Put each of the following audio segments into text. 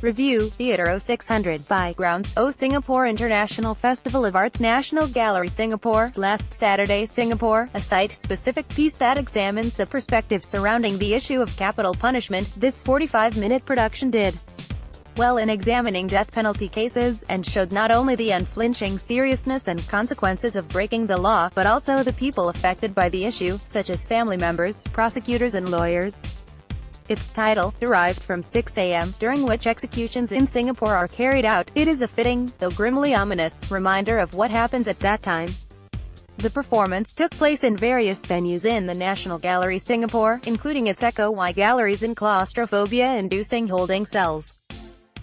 Review, Theatre 0600 by Grounds, Singapore International Festival of Arts National Gallery Singapore, last Saturday Singapore, a site-specific piece that examines the perspective surrounding the issue of capital punishment. This 45-minute production did well in examining death penalty cases, and showed not only the unflinching seriousness and consequences of breaking the law, but also the people affected by the issue, such as family members, prosecutors and lawyers. Its title, derived from 6 a.m., during which executions in Singapore are carried out, it is a fitting, though grimly ominous, reminder of what happens at that time. The performance took place in various venues in the National Gallery Singapore, including its Echo Y galleries and claustrophobia-inducing holding cells.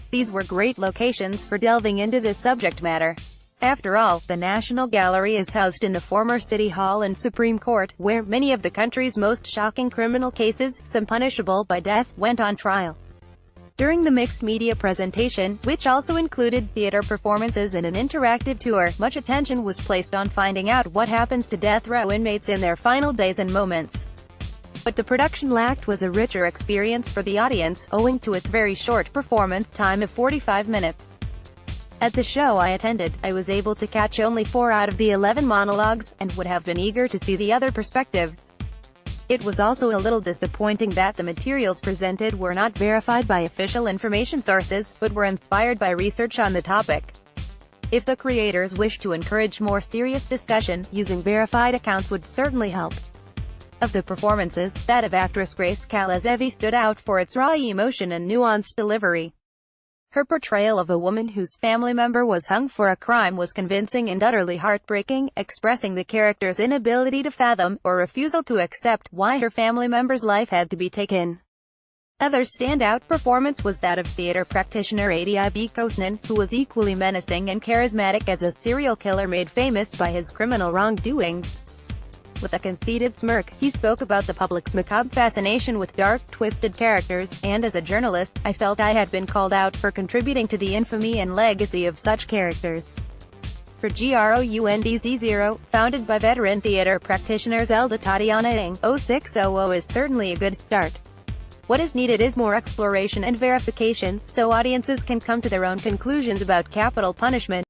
These were great locations for delving into this subject matter. After all, the National Gallery is housed in the former City Hall and Supreme Court, where many of the country's most shocking criminal cases, some punishable by death, went on trial. During the mixed media presentation, which also included theater performances and an interactive tour, much attention was placed on finding out what happens to death row inmates in their final days and moments. What the production lacked was a richer experience for the audience, owing to its very short performance time of 45 minutes. At the show I attended, I was able to catch only 4 out of the 11 monologues, and would have been eager to see the other perspectives. It was also a little disappointing that the materials presented were not verified by official information sources, but were inspired by research on the topic. If the creators wish to encourage more serious discussion, using verified accounts would certainly help. Of the performances, that of actress Grace Calazevi stood out for its raw emotion and nuanced delivery. Her portrayal of a woman whose family member was hung for a crime was convincing and utterly heartbreaking, expressing the character's inability to fathom, or refusal to accept, why her family member's life had to be taken. Another standout performance was that of theater practitioner Adi Kosnan, who was equally menacing and charismatic as a serial killer made famous by his criminal wrongdoings. With a conceited smirk, he spoke about the public's macabre fascination with dark, twisted characters, and as a journalist, I felt I had been called out for contributing to the infamy and legacy of such characters. For GROUNDZ0, founded by veteran theater practitioners Elda Tatiana Ng, 0600 is certainly a good start. What is needed is more exploration and verification, so audiences can come to their own conclusions about capital punishment.